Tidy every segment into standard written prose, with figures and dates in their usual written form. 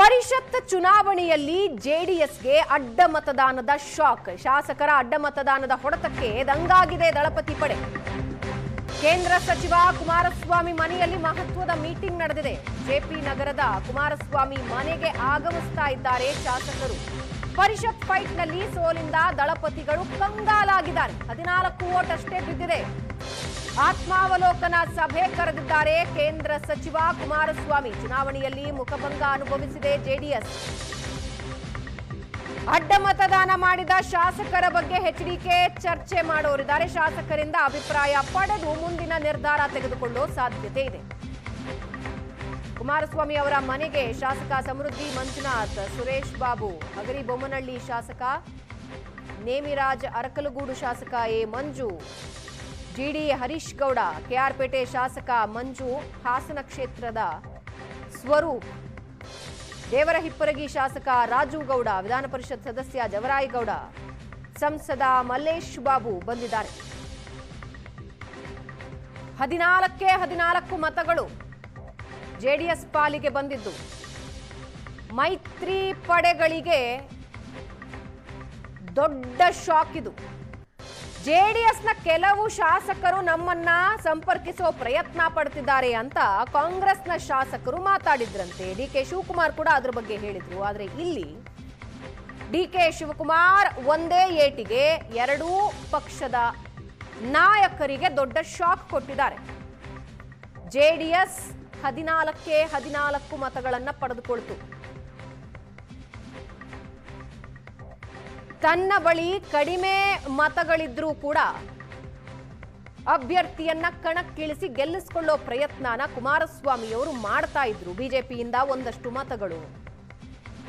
ಪರಿಷತ್ ಚುನಾವಣೆಯಲ್ಲಿ ಜೆಡಿಎಸ್ಗೆ ಅಡ್ಡ ಮತದಾನದ ಶಾಕ್. ಶಾಸಕರ ಅಡ್ಡ ಮತದಾನದ ಹೊಡೆತಕ್ಕೆ ದಂಗಾಗಿದೆ ದಳಪತಿ ಪಡೆ. ಕೇಂದ್ರ ಸಚಿವ ಕುಮಾರಸ್ವಾಮಿ ಮನೆಯಲ್ಲಿ ಮಹತ್ವದ ಮೀಟಿಂಗ್ ನಡೆದಿದೆ. ಜೆಪಿ ನಗರದ ಕುಮಾರಸ್ವಾಮಿ ಮನೆಗೆ ಆಗಮಿಸ್ತಾ ಇದ್ದಾರೆ ಶಾಸಕರು. ಪರಿಷತ್ ಫೈಟ್ನಲ್ಲಿ ಸೋಲಿಂದ ದಳಪತಿಗಳು ಕಂಗಾಲಾಗಿದ್ದಾರೆ. 14 ವೋಟ್ ಅಷ್ಟೇ ಬಿದ್ದಿದೆ. ಆತ್ಮಾವಲೋಕನ ಸಭೆ ಕರೆದಿದ್ದಾರೆ ಕೇಂದ್ರ ಸಚಿವ ಕುಮಾರಸ್ವಾಮಿ. ಚುನಾವಣೆಯಲ್ಲಿ ಮುಖಭಂಗ ಅನುಭವಿಸಿದೆ ಜೆಡಿಎಸ್. ಅಡ್ಡ ಮತದಾನ ಮಾಡಿದ ಶಾಸಕರ ಬಗ್ಗೆ ಎಚ್ಡಿಕೆ ಚರ್ಚೆ ಮಾಡೋರಿದ್ದಾರೆ. ಶಾಸಕರಿಂದ ಅಭಿಪ್ರಾಯ ಪಡೆದು ಮುಂದಿನ ನಿರ್ಧಾರ ತೆಗೆದುಕೊಳ್ಳೋ ಸಾಧ್ಯತೆ ಇದೆ. ಕುಮಾರಸ್ವಾಮಿ ಅವರ ಮನೆಗೆ ಶಾಸಕ ಸಮೃದ್ಧಿ ಮಂಜುನಾಥ್, ಸುರೇಶ್ ಬಾಬು, ಹಗರಿಬೊಮ್ಮನಹಳ್ಳಿ ಶಾಸಕ ನೇಮಿರಾಜ್, ಅರಕಲಗೂಡು ಶಾಸಕ ಎ ಮಂಜು, ಜಿಡಿ ಹರೀಶ್ ಗೌಡ, ಕೆಆರ್ಪೇಟೆ ಶಾಸಕ ಮಂಜು, ಹಾಸನ ಕ್ಷೇತ್ರದ ಸ್ವರೂಪ್, ದೇವರಹಿಪ್ಪರಗಿ ಶಾಸಕ ರಾಜು ಗೌಡ, ವಿಧಾನ ಪರಿಷತ್ ಸದಸ್ಯ ಜವರಾಯಗೌಡ, ಸಂಸದ ಮಲ್ಲೇಶ್ ಬಾಬು ಬಂದಿದ್ದಾರೆ. 14 ಮತಗಳು ಜೆಡಿಎಸ್ ಪಾಲಿಗೆ ಬಂದಿದ್ದು ಮೈತ್ರಿ ಪಡೆಗಳಿಗೆ ದೊಡ್ಡ ಶಾಕ್ ಇದು. ಜೆಡಿಎಸ್ನ ಕೆಲವು ಶಾಸಕರು ನಮ್ಮನ್ನ ಸಂಪರ್ಕಿಸುವ ಪ್ರಯತ್ನ ಪಡ್ತಿದ್ದಾರೆ ಅಂತ ಕಾಂಗ್ರೆಸ್ನ ಶಾಸಕರು ಮಾತಾಡಿದ್ರಂತೆ. ಡಿಕೆ ಶಿವಕುಮಾರ್ ಕೂಡ ಅದ್ರ ಬಗ್ಗೆ ಹೇಳಿದ್ರು. ಆದ್ರೆ ಇಲ್ಲಿ ಡಿಕೆ ಶಿವಕುಮಾರ್ ಒಂದೇ ಏಟಿಗೆ ಎರಡೂ ಪಕ್ಷದ ನಾಯಕರಿಗೆ ದೊಡ್ಡ ಶಾಕ್ ಕೊಟ್ಟಿದ್ದಾರೆ. ಜೆಡಿಎಸ್ 14 ಮತಗಳನ್ನ ಪಡೆದುಕೊಳ್ತು. ತನ್ನ ಬಳಿ ಕಡಿಮೆ ಮತಗಳಿದ್ರೂ ಕೂಡ ಅಭ್ಯರ್ಥಿಯನ್ನ ಕಣಕ್ಕಿಳಿಸಿ ಗೆಲ್ಲಿಸಿಕೊಳ್ಳೋ ಪ್ರಯತ್ನನ ಕುಮಾರಸ್ವಾಮಿಯವರು ಮಾಡ್ತಾ ಇದ್ರು. ಬಿಜೆಪಿಯಿಂದ ಒಂದಷ್ಟು ಮತಗಳು,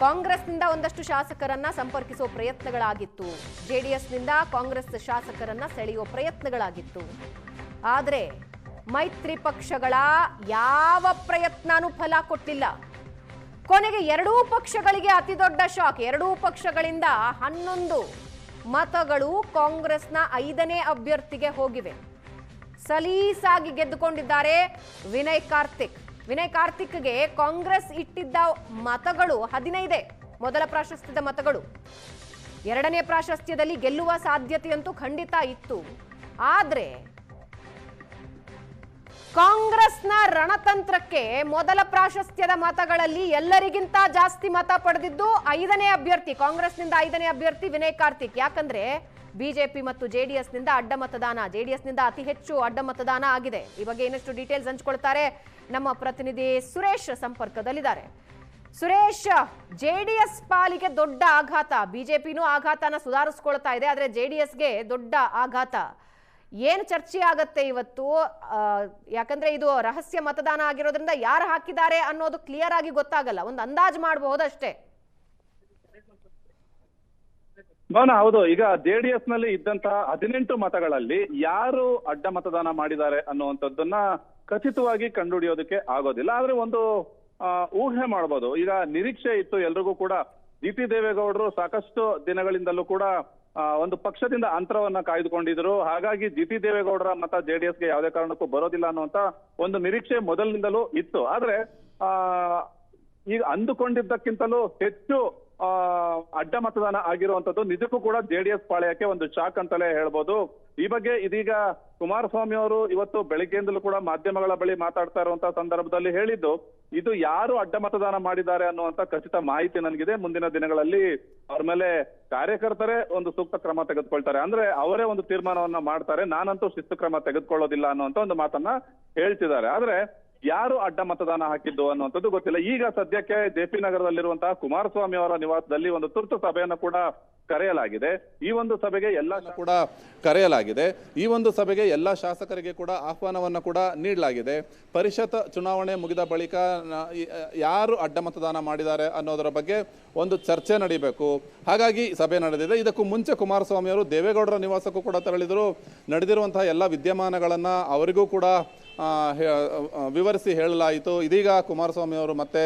ಕಾಂಗ್ರೆಸ್ನಿಂದ ಒಂದಷ್ಟು ಶಾಸಕರನ್ನ ಸಂಪರ್ಕಿಸೋ ಪ್ರಯತ್ನಗಳಾಗಿತ್ತು, ಜೆಡಿಎಸ್ನಿಂದ ಕಾಂಗ್ರೆಸ್ ಶಾಸಕರನ್ನ ಸೆಳೆಯೋ ಪ್ರಯತ್ನಗಳಾಗಿತ್ತು. ಆದ್ರೆ ಮೈತ್ರಿ ಪಕ್ಷಗಳ ಯಾವ ಪ್ರಯತ್ನನೂ ಫಲ ಕೊಟ್ಟಿಲ್ಲ. ಕೊನೆಗೆ ಎರಡೂ ಪಕ್ಷಗಳಿಗೆ ಅತಿ ದೊಡ್ಡ ಶಾಕ್. ಎರಡೂ ಪಕ್ಷಗಳಿಂದ 11 ಮತಗಳು ಕಾಂಗ್ರೆಸ್ನ 5ನೇ ಅಭ್ಯರ್ಥಿಗೆ ಹೋಗಿವೆ. ಸಲೀಸಾಗಿ ಗೆದ್ದುಕೊಂಡಿದ್ದಾರೆ ವಿನಯ್ ಕಾರ್ತಿಕ್. ವಿನಯ್ ಕಾರ್ತಿಕ್ಗೆ ಕಾಂಗ್ರೆಸ್ ಇಟ್ಟಿದ್ದ ಮತಗಳು 15 ಮೊದಲ ಪ್ರಾಶಸ್ತ್ಯದ ಮತಗಳು. 2ನೇ ಪ್ರಾಶಸ್ತ್ಯದಲ್ಲಿ ಗೆಲ್ಲುವ ಸಾಧ್ಯತೆಯಂತೂ ಖಂಡಿತ ಇತ್ತು. ಆದ್ರೆ ಕಾಂಗ್ರೆಸ್ನ ರಣತಂತ್ರಕ್ಕೆ ಮೊದಲ ಪ್ರಾಶಸ್ತ್ಯದ ಮತಗಳಲ್ಲಿ ಎಲ್ಲರಿಗಿಂತ ಜಾಸ್ತಿ ಮತ ಪಡೆದಿದ್ದು 5ನೇ ಅಭ್ಯರ್ಥಿ, ಕಾಂಗ್ರೆಸ್ನಿಂದ 5ನೇ ಅಭ್ಯರ್ಥಿ ವಿನಯ್ ಕಾರ್ತಿಕ್. ಯಾಕಂದ್ರೆ ಬಿಜೆಪಿ ಮತ್ತು ಜೆಡಿಎಸ್ನಿಂದ ಅಡ್ಡ ಮತದಾನ, ಜೆಡಿಎಸ್ನಿಂದ ಅತಿ ಹೆಚ್ಚು ಅಡ್ಡ ಮತದಾನ ಆಗಿದೆ. ಈ ಬಗ್ಗೆ ಇನ್ನಷ್ಟು ಡೀಟೇಲ್ಸ್ ಹಂಚಿಕೊಳ್ತಾರೆ ನಮ್ಮ ಪ್ರತಿನಿಧಿ ಸುರೇಶ್ ಸಂಪರ್ಕದಲ್ಲಿದ್ದಾರೆ. ಸುರೇಶ್, ಜೆಡಿಎಸ್ ಪಾಲಿಗೆ ದೊಡ್ಡ ಆಘಾತ. ಬಿಜೆಪಿನೂ ಆಘಾತನ ಸುಧಾರಿಸ್ಕೊಳ್ತಾ ಇದೆ, ಆದ್ರೆ ಜೆಡಿಎಸ್ಗೆ ದೊಡ್ಡ ಆಘಾತ. ಏನು ಚರ್ಚೆ ಆಗತ್ತೆ ಇವತ್ತು? ಯಾಕಂದ್ರೆ ಇದು ರಹಸ್ಯ ಮತದಾನ ಆಗಿರೋದ್ರಿಂದ ಯಾರು ಹಾಕಿದ್ದಾರೆ ಅನ್ನೋದು ಕ್ಲಿಯರ್ ಆಗಿ ಗೊತ್ತಾಗಲ್ಲ. ಒಂದು ಅಂದಾಜು ಮಾಡಬಹುದಷ್ಟೇ. ಭವನ, ಹೌದು. ಈಗ ಜೆಡಿಎಸ್ ನಲ್ಲಿ ಇದ್ದಂತಹ 18 ಮತಗಳಲ್ಲಿ ಯಾರು ಅಡ್ಡ ಮತದಾನ ಮಾಡಿದ್ದಾರೆ ಅನ್ನುವಂಥದ್ದನ್ನ ಖಚಿತವಾಗಿ ಕಂಡುಹಿಡಿಯೋದಕ್ಕೆ ಆಗೋದಿಲ್ಲ. ಆದ್ರೆ ಒಂದು ಊಹೆ ಮಾಡಬಹುದು. ಈಗ ನಿರೀಕ್ಷೆ ಇತ್ತು ಎಲ್ರಿಗೂ ಕೂಡ. ಜಿಟಿ ದೇವೇಗೌಡರು ಸಾಕಷ್ಟು ದಿನಗಳಿಂದಲೂ ಕೂಡ ಒಂದು ಪಕ್ಷದಿಂದ ಅಂತರವನ್ನ ಕಾಯ್ದುಕೊಂಡಿದ್ರು. ಹಾಗಾಗಿ ಜಿಟಿ ದೇವೇಗೌಡರ ಮತ ಜೆಡಿಎಸ್ಗೆ ಯಾವುದೇ ಕಾರಣಕ್ಕೂ ಬರೋದಿಲ್ಲ ಅನ್ನುವಂತ ಒಂದು ನಿರೀಕ್ಷೆ ಮೊದಲಿನಿಂದಲೂ ಇತ್ತು. ಆದ್ರೆ ಈಗ ಅಂದುಕೊಂಡಿದ್ದಕ್ಕಿಂತಲೂ ಹೆಚ್ಚು ಅಡ್ಡ ಮತದಾನ ಆಗಿರುವಂತದ್ದು ನಿಜಕ್ಕೂ ಕೂಡ ಜೆಡಿಎಸ್ ಪಾಳ್ಯಕ್ಕೆ ಒಂದು ಶಾಕ್ ಅಂತಲೇ ಹೇಳ್ಬೋದು. ಈ ಬಗ್ಗೆ ಇದೀಗ ಕುಮಾರಸ್ವಾಮಿ ಅವರು ಇವತ್ತು ಬೆಳಗ್ಗೆಯಿಂದಲೂ ಕೂಡ ಮಾಧ್ಯಮಗಳ ಬಳಿ ಮಾತಾಡ್ತಾ ಇರುವಂತಹ ಸಂದರ್ಭದಲ್ಲಿ ಹೇಳಿದ್ದು, ಇದು ಯಾರು ಅಡ್ಡ ಮತದಾನ ಮಾಡಿದ್ದಾರೆ ಅನ್ನುವಂತ ಖಚಿತ ಮಾಹಿತಿ ನನಗಿದೆ. ಮುಂದಿನ ದಿನಗಳಲ್ಲಿ ಅವ್ರ ಮೇಲೆ ಕಾರ್ಯಕರ್ತರೇ ಒಂದು ಸೂಕ್ತ ಕ್ರಮ ತೆಗೆದುಕೊಳ್ತಾರೆ, ಅಂದ್ರೆ ಅವರೇ ಒಂದು ತೀರ್ಮಾನವನ್ನ ಮಾಡ್ತಾರೆ, ನಾನಂತೂ ಶಿಸ್ತು ಕ್ರಮ ತೆಗೆದುಕೊಳ್ಳೋದಿಲ್ಲ ಅನ್ನುವಂತ ಒಂದು ಮಾತನ್ನ ಹೇಳ್ತಿದ್ದಾರೆ. ಆದ್ರೆ ಯಾರು ಅಡ್ಡ ಮತದಾನ ಹಾಕಿದ್ದು ಅನ್ನುವಂಥದ್ದು ಗೊತ್ತಿಲ್ಲ. ಈಗ ಸದ್ಯಕ್ಕೆ ಜೆಪಿ ನಗರದಲ್ಲಿರುವಂತಹ ಕುಮಾರಸ್ವಾಮಿ ಅವರ ನಿವಾಸದಲ್ಲಿ ಒಂದು ತುರ್ತು ಸಭೆಯನ್ನು ಕೂಡ ಕರೆಯಲಾಗಿದೆ. ಈ ಒಂದು ಸಭೆಗೆ ಎಲ್ಲ ಶಾಸಕರಿಗೆ ಕೂಡ ಆಹ್ವಾನವನ್ನು ಕೂಡ ನೀಡಲಾಗಿದೆ. ಪರಿಷತ್ ಚುನಾವಣೆ ಮುಗಿದ ಬಳಿಕ ಯಾರು ಅಡ್ಡ ಮತದಾನ ಮಾಡಿದ್ದಾರೆ ಅನ್ನೋದರ ಬಗ್ಗೆ ಒಂದು ಚರ್ಚೆ ನಡೀಬೇಕು. ಹಾಗಾಗಿ ಸಭೆ ನಡೆದಿದೆ. ಇದಕ್ಕೂ ಮುಂಚೆ ಕುಮಾರಸ್ವಾಮಿ ಅವರು ದೇವೇಗೌಡರ ನಿವಾಸಕ್ಕೂ ಕೂಡ ತೆರಳಿದರು. ನಡೆದಿರುವಂತಹ ಎಲ್ಲ ವಿದ್ಯಮಾನಗಳನ್ನ ಅವರಿಗೂ ಕೂಡ ವಿವರಿಸಿ ಹೇಳಲಾಯಿತು. ಇದೀಗ ಕುಮಾರಸ್ವಾಮಿ ಅವರು ಮತ್ತೆ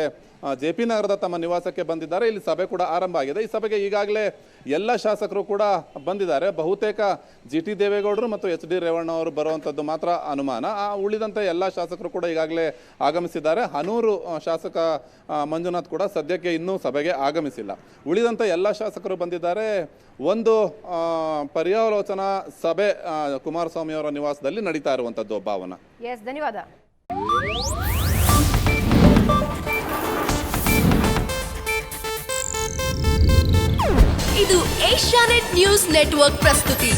JP ನಗರದ ತಮ್ಮ ನಿವಾಸಕ್ಕೆ ಬಂದಿದ್ದಾರೆ. ಇಲ್ಲಿ ಸಭೆ ಕೂಡ ಆರಂಭ ಆಗಿದೆ. ಈ ಸಭೆಗೆ ಈಗಾಗಲೇ ಎಲ್ಲ ಶಾಸಕರು ಕೂಡ ಬಂದಿದ್ದಾರೆ. ಬಹುತೇಕ GT ದೇವೇಗೌಡರು ಮತ್ತು HD ರೇವಣ್ಣ ಅವರು ಬರುವಂಥದ್ದು ಮಾತ್ರ ಅನುಮಾನ. ಉಳಿದಂತೆ ಎಲ್ಲ ಶಾಸಕರು ಕೂಡ ಈಗಾಗಲೇ ಆಗಮಿಸಿದ್ದಾರೆ. ಹನೂರು ಶಾಸಕ ಮಂಜುನಾಥ್ ಕೂಡ ಸದ್ಯಕ್ಕೆ ಇನ್ನೂ ಸಭೆಗೆ ಆಗಮಿಸಿಲ್ಲ. ಉಳಿದಂತೆ ಎಲ್ಲ ಶಾಸಕರು ಬಂದಿದ್ದಾರೆ. ಒಂದು ಪರ್ಯಾಲೋಚನಾ ಸಭೆ ಕುಮಾರಸ್ವಾಮಿ ಅವರ ನಿವಾಸದಲ್ಲಿ ನಡೀತಾ ಇರುವಂಥದ್ದು. ಭಾವನಾ, ಎಸ್, ಧನ್ಯವಾದ. ಇದು ಏಷ್ಯಾನೆಟ್ ನ್ಯೂಸ್ ನೆಟ್ವರ್ಕ್ ಪ್ರಸ್ತುತಿ.